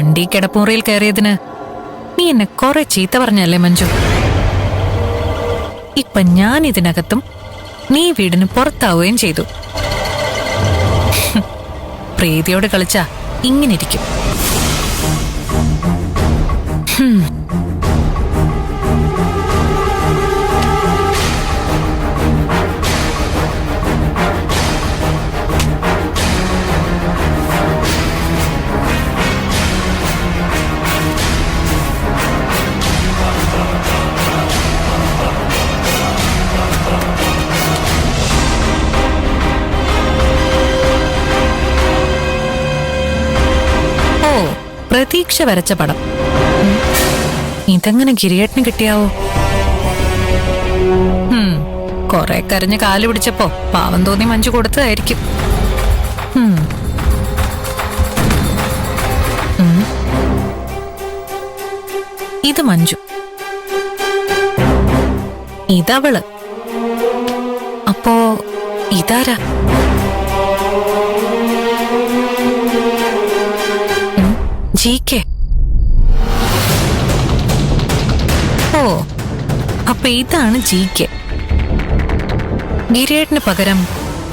പണ്ടീ കിടപ്പുമുറിയിൽ കയറിയതിന് നീ എന്നെ കുറെ ചീത്ത പറഞ്ഞല്ലേ മഞ്ജു? ഇപ്പൊ ഞാൻ ഇതിനകത്തും നീ വീടിന് പുറത്താവുകയും ചെയ്തു. പ്രീതിയോട് കളിച്ചാ ഇങ്ങനിരിക്കും. പ്രതീക്ഷ വരച്ച പടം ഇതെങ്ങനെ ഗിരിയേട്ടന് കിട്ടിയാവോ? കൊറേ കരഞ്ഞ് കാല് പിടിച്ചപ്പോ പാവം തോന്നി മഞ്ജു കൊടുത്തതായിരിക്കും. ഇത് മഞ്ജു, ഇതവള്. അപ്പോ ഇതാരാ? ജി.കെ. ഓ, അപ്പൊ ഇതാണ് ജി.കെ. ഗിരിയേട്ടന് പകരം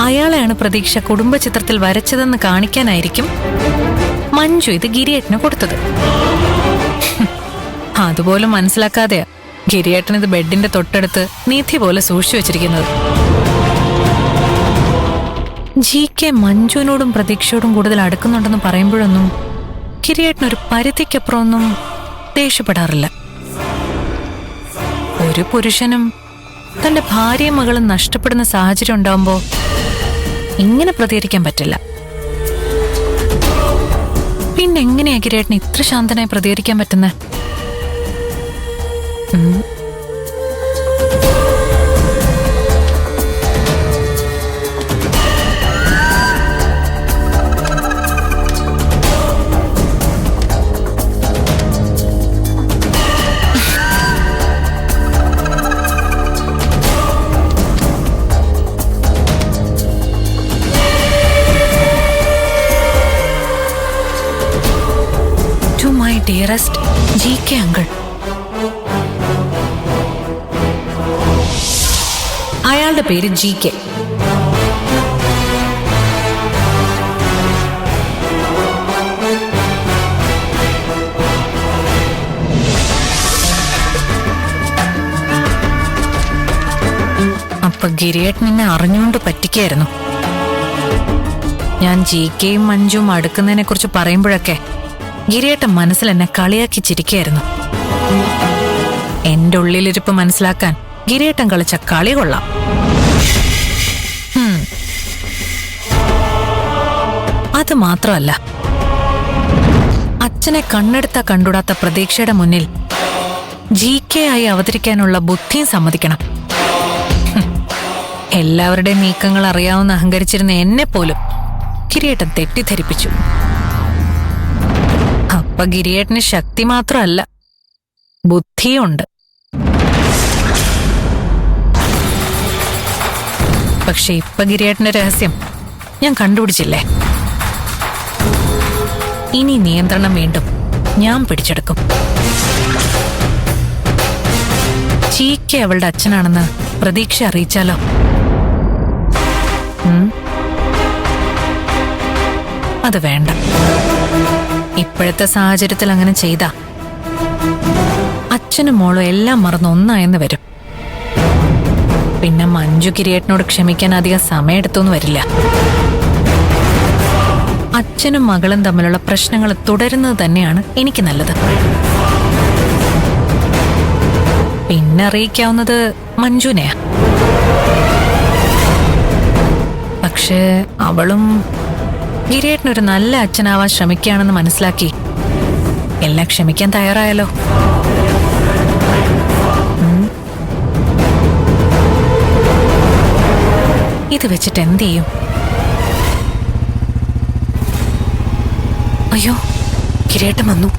അയാളെയാണ് പ്രതീക്ഷ കുടുംബചിത്രത്തിൽ വരച്ചതെന്ന് കാണിക്കാനായിരിക്കും മഞ്ജു ഇത് ഗിരിയേട്ടന് കൊടുത്തത്. അതുപോലും മനസ്സിലാക്കാതെയാ ഗിരിയേട്ടൻ ഇത് ബെഡിന്റെ തൊട്ടടുത്ത് നിധി പോലെ സൂക്ഷിച്ചു വെച്ചിരിക്കുന്നത്. ജി.കെ. മഞ്ജുവിനോടും പ്രതീക്ഷയോടും കൂടുതൽ അടുക്കുന്നുണ്ടെന്ന് പറയുമ്പോഴൊന്നും ഗിരിയേട്ടനൊരു പരിധിക്കപ്പുറമൊന്നും ദേഷ്യപ്പെടാറില്ല. ഒരു പുരുഷനും തന്റെ ഭാര്യയും മകളും നഷ്ടപ്പെടുന്ന സാഹചര്യം ഉണ്ടാവുമ്പോ ഇങ്ങനെ പ്രതികരിക്കാൻ പറ്റില്ല. പിന്നെങ്ങനെയാ ഗിരിയേട്ടന് ഇത്ര ശാന്തനായി പ്രതികരിക്കാൻ പറ്റുന്നത്? ഡിയറസ്റ്റ് ജി.കെ. അങ്കിൾ. അയാളുടെ പേര് ജി.കെ. അപ്പൊ ഗിരിയേട്ടൻ എന്നെ അറിഞ്ഞുകൊണ്ട് പറ്റിക്കായിരുന്നു. ഞാൻ ജി.കെയും മഞ്ജുവും അടുക്കുന്നതിനെ കുറിച്ച് പറയുമ്പോഴൊക്കെ ഗിരിയേട്ടൻ മനസ്സിൽ എന്നെ കളിയാക്കി ചിരിക്കായിരുന്നു. എന്റെ ഉള്ളിലിരിപ്പ് മനസ്സിലാക്കാൻ ഗിരിയേട്ടൻ കളിച്ച കളി കൊള്ളാം. അത് മാത്രമല്ല, അച്ഛനെ കണ്ണെടുത്താ കണ്ടുടാത്ത പ്രതീക്ഷയുടെ മുന്നിൽ ജി.കെ. ആയി അവതരിക്കാനുള്ള ബുദ്ധിയും സമ്മതിക്കണം. എല്ലാവരുടെയും നീക്കങ്ങൾ അറിയാവുന്ന അഹങ്കരിച്ചിരുന്ന എന്നെ പോലും ഗിരിയേട്ടൻ തെറ്റിദ്ധരിപ്പിച്ചു. അപ്പൊ ഗിരിയേട്ടന് ശക്തി മാത്രമല്ല, ബുദ്ധിയുണ്ട്. പക്ഷെ ഇപ്പൊ ഗിരിയേട്ടന്റെ രഹസ്യം ഞാൻ കണ്ടുപിടിച്ചില്ലേ? ഇനി നിയന്ത്രണം വീണ്ടും ഞാൻ പിടിച്ചെടുക്കും. ജി.കെ. അവളുടെ അച്ഛനാണെന്ന് പ്രതീക്ഷ അറിയിച്ചാലോ? അത് വേണ്ട. ഇപ്പോഴത്തെ സാഹചര്യത്തിൽ അങ്ങനെ ചെയ്താ അച്ഛനും മോളും എല്ലാം മറന്ന് ഒന്നായെന്ന് വരും. പിന്നെ മഞ്ജു ഗിരിയേട്ടനോട് ക്ഷമിക്കാൻ അധികം സമയമെടുത്തൊന്നും വരില്ല. അച്ഛനും മകളും തമ്മിലുള്ള പ്രശ്നങ്ങൾ തുടരുന്നത് തന്നെയാണ് എനിക്ക് നല്ലത്. പിന്നെ അറിയിക്കാവുന്നത് മഞ്ജുനെയാ. പക്ഷേ അവളും ഗിരിയേട്ടനൊരു നല്ല അച്ഛനാവാൻ ശ്രമിക്കുകയാണെന്ന് മനസ്സിലാക്കി എല്ലാം ക്ഷമിക്കാൻ തയ്യാറായാലോ? ഇത് വെച്ചിട്ട് എന്ത് ചെയ്യും? അയ്യോ, ഗിരിയേട്ടൻ വന്നു.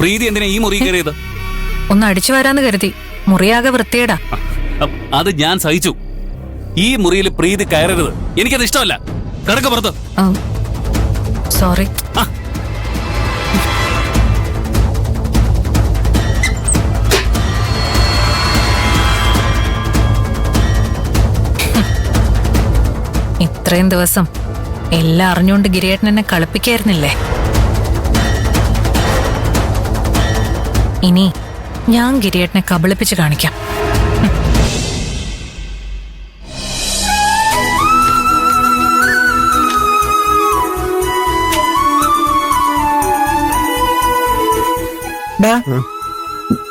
പ്രീതി എന്തിനാ ഈ മുറി കയറിയത്? ഒന്ന് അടിച്ചു വരാന്ന് കരുതി. മുറിയാകെ വൃത്തിയേടാ. അത് ഞാൻ സഹിച്ചു. ഈ മുറിയിൽ പ്രീതി കയറരുത്. എനിക്കത് ഇഷ്ടമല്ല. കിടക്ക പുറത്ത്. സോറി. ഇത്രയും ദിവസം എല്ലാം അറിഞ്ഞുകൊണ്ട് ഗിരിയേട്ടൻ എന്നെ കളിപ്പിക്കായിരുന്നില്ലേ? ഇനി ഞാൻ ഗിരിയേട്ടനെ കബളിപ്പിച്ച് കാണിക്കാം.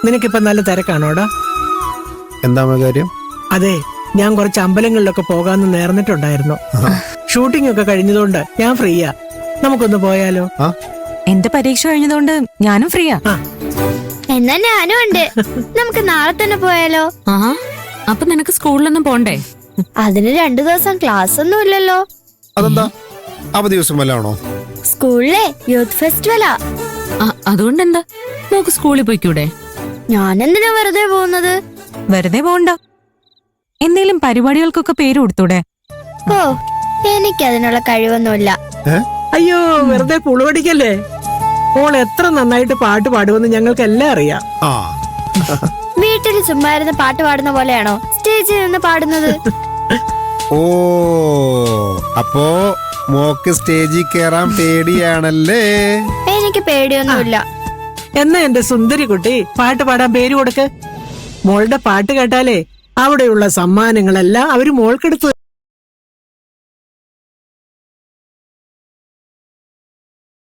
നിനക്കിപ്പോ നല്ല തിരക്കാണോടാ? എന്താ കാര്യം? അതെ, ഞാൻ കുറച്ച് അമ്പലങ്ങളിലൊക്കെ പോകാന്ന് നേർന്നിട്ടുണ്ടായിരുന്നു. ഷൂട്ടിംഗ് ഒക്കെ കഴിഞ്ഞതുകൊണ്ട് ഞാൻ ഫ്രീയാ. നമുക്കൊന്ന് പോയാലോ? എന്റെ പരീക്ഷ കഴിഞ്ഞതുകൊണ്ട് ഞാനും ഫ്രീയാ. എന്നാ ഞാനും ഉണ്ട്. നമുക്ക് നാളെ തന്നെ പോയാലോ? അപ്പൊ നിനക്ക് സ്കൂളിലൊന്നും പോണ്ടേ? അതിന് 2 ദിവസം ക്ലാസ് ഒന്നും ഇല്ലല്ലോ. അതെന്താ, അവധി ദിവസം വല്ലാണോ? സ്കൂളിലെ യൂത്ത് ഫെസ്റ്റിവലാ. അതുകൊണ്ട് എന്താ, നമുക്ക് സ്കൂളിൽ പോയിക്കൂടെ? ഞാനെന്തിനാ വെറുതെ പോകുന്നത്? വെറുതെ പോണ്ട, എന്തേലും പരിപാടികൾക്കൊക്കെ പേര് കൊടുത്തൂടെ? ഓ, എനിക്കതിനുള്ള കഴിവൊന്നുമില്ല. അയ്യോ, വെറുതെ പുളുവടിക്കല്ലേ. മോൾ എത്ര നന്നായിട്ട് പാട്ട് പാടുമെന്ന് ഞങ്ങൾക്ക് എല്ലാം അറിയാം. വീട്ടിൽ ചുമ്മാ ഇരുന്ന് പാട്ട് പാടുന്ന പോലെയാണോ സ്റ്റേജിൽ നിന്ന് പാടുന്നത്? ഓ, അപ്പോ മോക്ക് സ്റ്റേജിൽ കേറാൻ പേടിയാണല്ലേ? എനിക്ക് പേടിയൊന്നുമില്ല. എന്നാ എന്റെ സുന്ദരി കുട്ടി പാട്ട് പാടാൻ പേര് കൊടുക്ക്. മോളുടെ പാട്ട് കേട്ടാലേ അവിടെയുള്ള സമ്മാനങ്ങളെല്ലാം അവര് മോൾക്കെടുത്ത്